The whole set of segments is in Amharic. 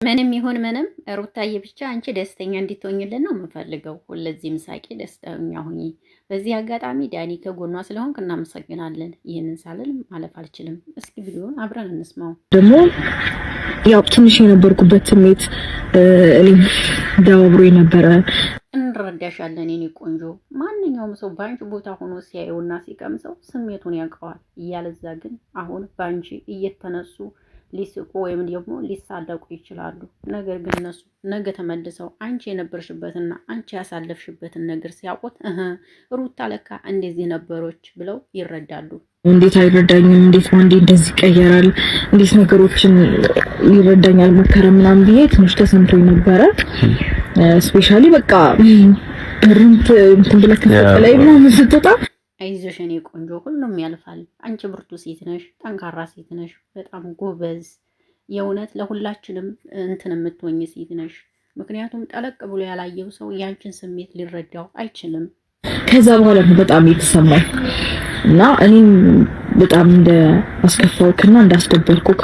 ምንም ይሁን ምንም ሩታዬ ብቻ አንቺ ደስተኛ እንድትሆኝልን ነው የምንፈልገው። ሁለዚህም ሳቂ ደስተኛ ሁኚ። በዚህ አጋጣሚ ዳኒ ከጎኗ ስለሆንክ እናመሰግናለን። ይህንን ሳልል ማለፍ አልችልም። እስኪ ቪዲዮን አብረን እንስማው። ደግሞ ያው ትንሽ የነበርኩበት ስሜት እኔም ደባብሮ ነበረ። እንረዳሻለን የኔ ቆንጆ። ማንኛውም ሰው በአንቺ ቦታ ሆኖ ሲያየውና ሲቀምሰው ስሜቱን ያውቀዋል። እያለዛ ግን አሁን በአንቺ እየተነሱ ሊስቁ ወይም ደግሞ ሊሳለቁ ይችላሉ። ነገር ግን እነሱ ነገ ተመልሰው አንቺ የነበርሽበትና አንቺ ያሳለፍሽበትን ነገር ሲያውቁት ሩታ ለካ እንደዚህ ነበሮች ብለው ይረዳሉ። እንዴት አይረዳኝም? እንዴት ወንዴ እንደዚህ ይቀየራል? እንዴት ነገሮችን ይረዳኛል መከረ ምናምን ብዬ ትንሽ ተሰምቶኝ ነበረ። ስፔሻሊ በቃ ሩት እንትን ብለህ ከፈቀላይ ምናምን ስትወጣ አይዞሽ የኔ ቆንጆ፣ ሁሉም ያልፋል። አንቺ ብርቱ ሴት ነሽ፣ ጠንካራ ሴት ነሽ፣ በጣም ጎበዝ፣ የእውነት ለሁላችንም እንትን የምትሆኝ ሴት ነሽ። ምክንያቱም ጠለቅ ብሎ ያላየው ሰው ያንቺን ስሜት ሊረዳው አይችልም። ከዛ በኋላ በጣም የተሰማኝ እና እኔም በጣም እንደ አስከፋውክና እንዳስደበርኩክ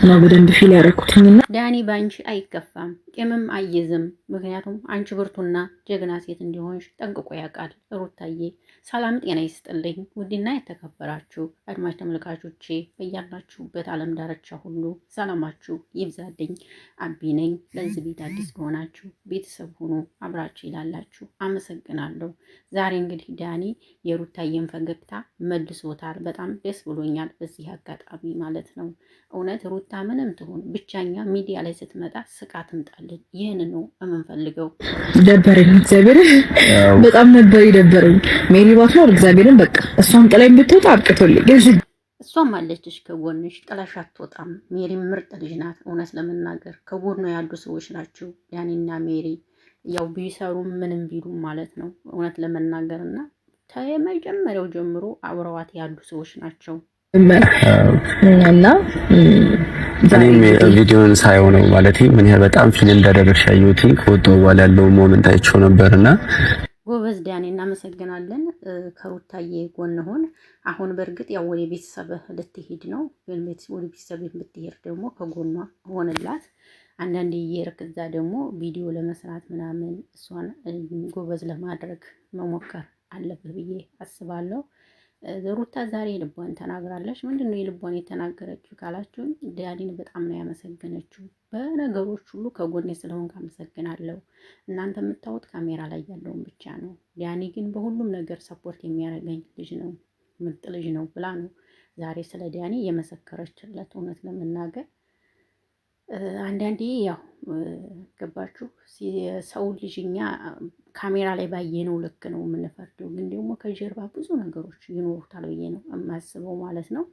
ነው በደንብ ፊል ያደረኩትኝና ዳኒ ባንቺ አይከፋም፣ ቂምም አይዝም። ምክንያቱም አንቺ ብርቱና ጀግና ሴት እንዲሆንሽ ጠንቅቆ ያውቃል። ሩታዬ ሰላም ጤና ይስጥልኝ። ውድና የተከበራችሁ አድማጭ ተመልካቾቼ በያላችሁበት ዓለም ዳርቻ ሁሉ ሰላማችሁ ይብዛልኝ። አቢ ነኝ። ለዚህ ቤት አዲስ ከሆናችሁ ቤተሰብ ሁኑ። አብራችሁ ይላላችሁ አመሰግናለሁ። ዛሬ እንግዲህ ዳኒ የሩታዬን ፈገግታ መልሶታል። በጣም ደስ ብሎኛል በዚህ አጋጣሚ ማለት ነው። እውነት ሩታ ምንም ትሁን ብቻኛ ሚዲያ ላይ ስትመጣ ስቃ ትምጣልን። ይህን ነው የምንፈልገው። ደበረኝ፣ እግዚአብሔር በጣም ነበር የደበረኝ። ሜሪ ባትኖር እግዚአብሔርን በቃ እሷም ጥላይ ብትወጣ አብቅቶልኝ። እሷም አለችሽ ከጎንሽ፣ ጥላሽ አትወጣም። ሜሪ ምርጥ ልጅ ናት። እውነት ለመናገር ከጎኗ ያሉ ሰዎች ናቸው ዳኒና ሜሪ። ያው ቢሰሩም ምንም ቢሉም ማለት ነው እውነት ለመናገር እና ከመጀመሪያው ጀምሮ አብረዋት ያሉ ሰዎች ናቸው። እና እኔም ቪዲዮን ሳየው ነው ማለት ምን ያህል በጣም ፊል እንዳደረግሽ ያየሁት ከወጣሁ በኋላ ያለው ሞመንት አይቼው ነበርና ጎበዝ ዳኒ፣ እናመሰግናለን። ከሩታዬ ጎን ሆን። አሁን በእርግጥ ያው ወደ ቤተሰብህ ልትሄድ ነው፣ ግን ወደ ቤተሰብህ ብትሄድ ደግሞ ከጎኗ ሆንላት። አንዳንዴ እየርክዛ ደግሞ ቪዲዮ ለመስራት ምናምን እሷን ጎበዝ ለማድረግ መሞከር አለብህ ብዬ አስባለሁ። ሩታ ዛሬ ልቧን ተናግራለች። ምንድነው የልቧን የተናገረችው ካላችሁ ዳኒን በጣም ነው ያመሰገነችው። በነገሮች ሁሉ ከጎኔ ስለሆንክ አመሰግናለሁ። እናንተ የምታዩት ካሜራ ላይ ያለውን ብቻ ነው። ዳኒ ግን በሁሉም ነገር ሰፖርት የሚያደርገኝ ልጅ ነው፣ ምርጥ ልጅ ነው ብላ ነው ዛሬ ስለ ዳኒ የመሰከረችለት። እውነት ለመናገር አንዳንዴ ያው ገባችሁ ሰው ልጅኛ ካሜራ ላይ ባየነው ልክ ነው የምንፈርደው፣ ግን ደግሞ ከጀርባ ብዙ ነገሮች ይኖሩታል ብዬ ነው የማስበው ማለት ነው።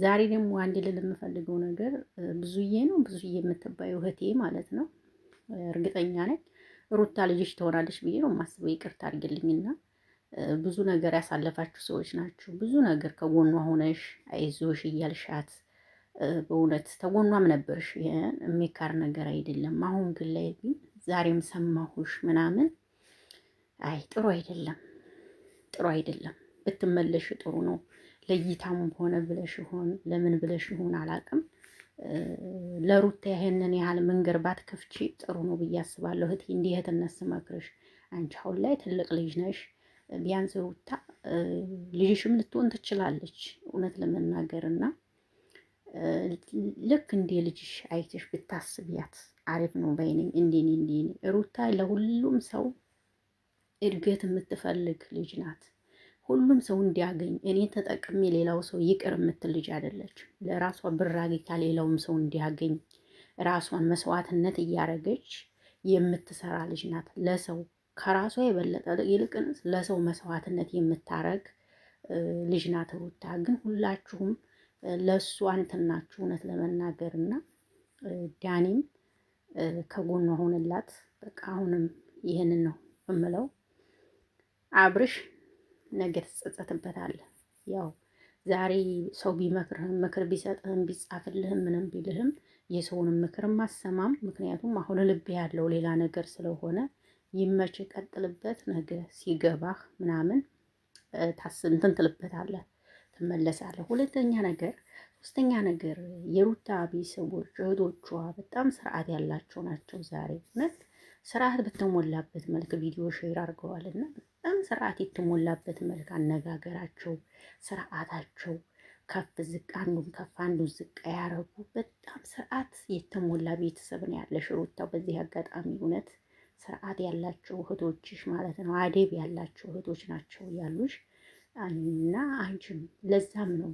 ዛሬ ደግሞ አንድ ልል የምፈልገው ነገር ብዙዬ ነው፣ ብዙዬ የምትባየው እህቴ ማለት ነው። እርግጠኛ ነኝ ሩታ ልጅሽ ትሆናለች ብዬ ነው የማስበው። ይቅርታ አድርግልኝና ብዙ ነገር ያሳለፋችሁ ሰዎች ናችሁ። ብዙ ነገር ከጎኗ ሆነሽ አይዞሽ እያልሻት በእውነት ተጎኗም ነበርሽ። ይሄን የሚካር ነገር አይደለም። አሁን ግን ላይ ግን ዛሬም ሰማሁሽ ምናምን፣ አይ ጥሩ አይደለም፣ ጥሩ አይደለም። ብትመለሽ ጥሩ ነው። ለይታም ሆነ ብለሽ ይሆን ለምን ብለሽ ይሆን አላውቅም። ለሩታ ይሄንን ያህል መንገር ባትከፍቺ ጥሩ ነው ብዬ አስባለሁ። እህቴ እንዲህ እህትነት ስመክርሽ፣ አንቺ አሁን ላይ ትልቅ ልጅ ነሽ። ቢያንስ ሩታ ልጅሽም ልትሆን ትችላለች እውነት ለመናገርና ልክ እንደ ልጅሽ አይተሽ ብታስቢያት አሪፍ ነው ባይነኝ። እንዴ ሩታ ለሁሉም ሰው እድገት የምትፈልግ ልጅ ናት። ሁሉም ሰው እንዲያገኝ እኔ ተጠቅሜ ሌላው ሰው ይቅር የምትል ልጅ አይደለች። ለራሷ ብር አግኝታ ሌላውም ሰው እንዲያገኝ ራሷን መስዋዕትነት እያደረገች የምትሰራ ልጅ ናት። ለሰው ከራሷ የበለጠ ይልቅንስ ለሰው መስዋዕትነት የምታረግ ልጅ ናት ሩታ። ግን ሁላችሁም ለሱ አንተናችሁ እውነት ለመናገርና ዳኒም ከጎኗ ሆነላት። በቃ አሁንም ይሄንን ነው እምለው። አብርሽ ነገ ትጸጸትበታለህ። ያው ዛሬ ሰው ቢመክርህም ምክር ቢሰጥህም ቢጻፍልህም ምንም ቢልህም የሰውንም ምክር ማሰማም። ምክንያቱም አሁን ልብ ያለው ሌላ ነገር ስለሆነ ይመች፣ ቀጥልበት። ነገ ሲገባህ ምናምን እንትን ትልበታለህ፣ ትመለሳለህ። ሁለተኛ ነገር ሶስተኛ ነገር የሩታ ቤተሰቦች እህቶቿ በጣም ስርዓት ያላቸው ናቸው። ዛሬ እውነት ስርዓት በተሞላበት መልክ ቪዲዮ ሼር አድርገዋልና በጣም ስርዓት የተሞላበት መልክ አነጋገራቸው፣ ስርዓታቸው ከፍ ዝቅ አንዱን ከፍ አንዱን ዝቅ ያረጉ በጣም ስርዓት የተሞላ ቤተሰብ ነው ያለሽ ሩታ። በዚህ አጋጣሚ እውነት ስርዓት ያላቸው እህቶችሽ ማለት ነው፣ አደብ ያላቸው እህቶች ናቸው ያሉሽ እና አንቺም ለዛም ነው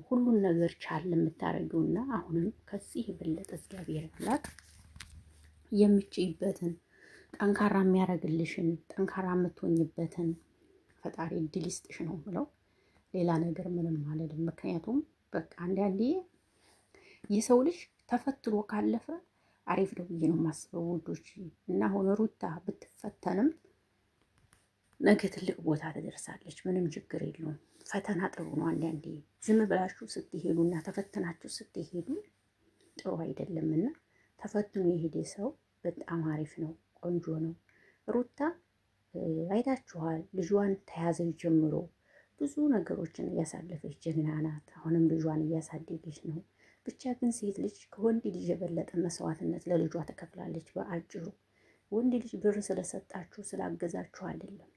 ሁሉን ነገር ቻል የምታደርጊውና አሁንም ከዚህ የበለጠ እግዚአብሔር አምላክ የምችይበትን ጠንካራ የሚያደርግልሽን ጠንካራ የምትሆኝበትን ፈጣሪ እድል ይስጥሽ ነው ብለው ሌላ ነገር ምንም አልልም። ምክንያቱም በቃ አንዳንዴ የሰው ልጅ ተፈትኖ ካለፈ አሪፍ ነው ብዬ ነው የማስበው ውዶች። እና አሁን ሩታ ብትፈተንም ነገ ትልቅ ቦታ ትደርሳለች። ምንም ችግር የለውም። ፈተና ጥሩ ነው። አንዳንዴ ዝም ብላችሁ ስትሄዱ እና ተፈትናችሁ ስትሄዱ ጥሩ አይደለምና ተፈትኖ የሄደ ሰው በጣም አሪፍ ነው፣ ቆንጆ ነው። ሩታ አይታችኋል። ልጇን ተያዘች ጀምሮ ብዙ ነገሮችን እያሳለፈች ጀግና ናት። አሁንም ልጇን እያሳደገች ነው። ብቻ ግን ሴት ልጅ ከወንድ ልጅ የበለጠ መስዋዕትነት ለልጇ ትከፍላለች። በአጭሩ ወንድ ልጅ ብር ስለሰጣችሁ ስላገዛችሁ አይደለም።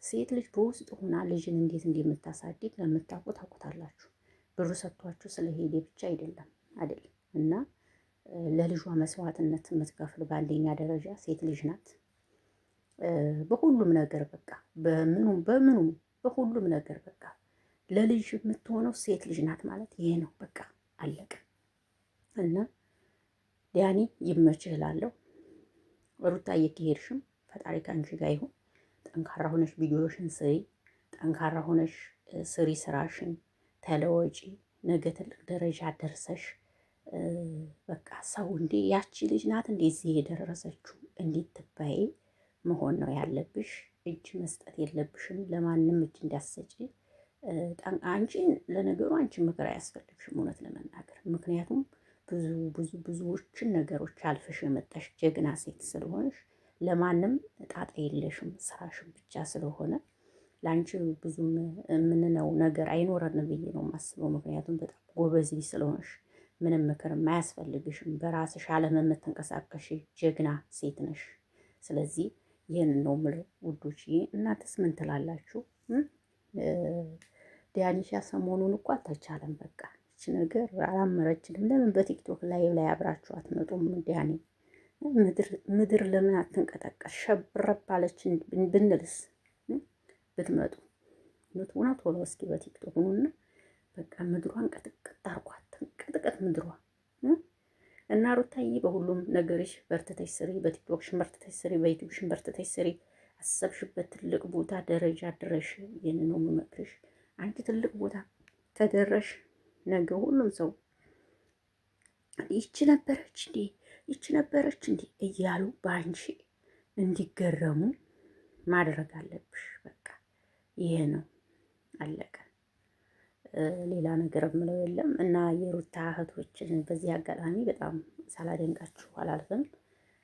ሴት ልጅ በውስጥ ሆና ልጅን እንዴት እንደምታሳድግ ለምታውቁ ታውቁታላችሁ። ብሩ ሰጥቷችሁ ስለሄደ ብቻ አይደለም እና ለልጇ መስዋዕትነት የምትከፍል በአንደኛ ደረጃ ሴት ልጅ ናት። በሁሉም ነገር በቃ በሁሉም ነገር በቃ ለልጅ የምትሆነው ሴት ልጅ ናት ማለት ይሄ ነው። በቃ አለቀ። እና ዲያኒ ይመችህ እላለሁ። ሩታዬ ከሄድሽም ፈጣሪ ከአንቺ ጋር ይሁን። ጠንካራ ሆነሽ ቪዲዮሽን ስሪ፣ ጠንካራ ሆነሽ ስሪ ስራሽን፣ ተለወጪ። ነገ ትልቅ ደረጃ ደርሰሽ በቃ ሰው እንዴ ያቺ ልጅ ናት እንደዚህ የደረሰችው እንዴት ትባይ መሆን ነው ያለብሽ። እጅ መስጠት የለብሽም ለማንም እጅ እንዳትሰጪ። አንቺን ለነገሩ አንቺ ምክር አያስፈልግሽም እውነት ለመናገር ምክንያቱም ብዙዎችን ነገሮች አልፈሽ የመጣሽ ጀግና ሴት ስለሆነሽ ለማንም ጣጣ የለሽም። ስራሽን ብቻ ስለሆነ ለአንቺ ብዙም የምንነው ነገር አይኖረንም ብዬ ነው የማስበው። ምክንያቱም በጣም ጎበዝ ስለሆንሽ ምንም ምክር አያስፈልግሽም። በራስሽ ዓለም የምትንቀሳቀሽ ጀግና ሴት ነሽ። ስለዚህ ይህን ነው የምለው ውዶች። እናንተስ ምን ትላላችሁ? ዲያኒሻ ሰሞኑን እኮ አልተቻለም። በቃ እች ነገር አላመረችንም። ለምን በቲክቶክ ላይ አብራችሁ አትመጡም? ዲያኒ ምድር ለምን አትንቀጠቀስ? ሸብረብ አለች ብንልስ ብትመጡ ኑትና ቶሎ እስኪ በቲክቶክ ነውና በቃ ምድሯን ቅጥቅጥ አርጓት፣ ቅጥቅጥ ምድሯ እና ሩታዬ በሁሉም ነገርሽ በርትተሽ ስሪ። በቲክቶክሽ በርትተሽ ስሪ፣ በዩቲዩብሽ በርትተሽ ስሪ። አሰብሽበት ትልቅ ቦታ ደረጃ ድረሽ። ይህን ነው የምመክርሽ። አንቺ ትልቅ ቦታ ተደረሽ ነገ ሁሉም ሰው ይቺ ነበረች እንዴ እያሉ በአንቺ እንዲገረሙ ማድረግ አለብሽ። በቃ ይሄ ነው አለቀ። ሌላ ነገር ምለው የለም። እና የሩታ እህቶችን በዚህ አጋጣሚ በጣም ሳላደንቃችሁ አላልፍም።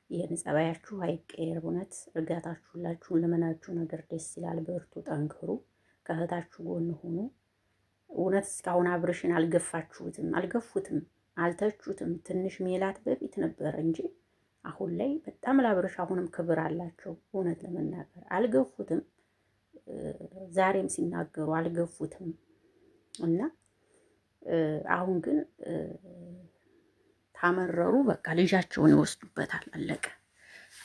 ይህን ጸባያችሁ አይቀየር። እውነት እርጋታችሁ ሁላችሁን ለመናችሁ ነገር ደስ ይላል። በርቱ፣ ጠንክሩ፣ ከእህታችሁ ጎን ሆኑ። እውነት እስካሁን አብርሽን አልገፉትም፣ አልተቹትም። ትንሽ ሜላት በፊት ነበረ እንጂ አሁን ላይ በጣም ለአብርሽ አሁንም ክብር አላቸው። እውነት ለመናገር አልገፉትም። ዛሬም ሲናገሩ አልገፉትም። እና አሁን ግን ታመረሩ። በቃ ልጃቸውን ይወስዱበታል። አለቀ።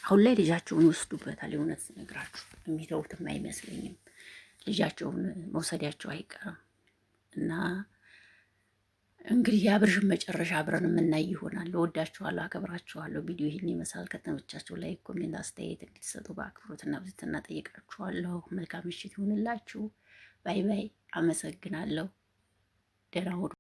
አሁን ላይ ልጃቸውን ይወስዱበታል። የእውነት ስነግራችሁ የሚተውትም አይመስለኝም። ልጃቸውን መውሰዳቸው አይቀርም። እና እንግዲህ የአብርሽን መጨረሻ አብረን የምናይ ይሆናል። እወዳችኋለሁ፣ አከብራችኋለሁ። ቪዲዮ ይህን ይመስላል። ከተመቻችሁ ላይ ኮሜንት፣ አስተያየት እንድትሰጡ በአክብሮትና ብዝትና ጠይቃችኋለሁ። መልካም ምሽት ይሁንላችሁ። ባይ ባይ። አመሰግናለሁ። ደህና ሁኑ።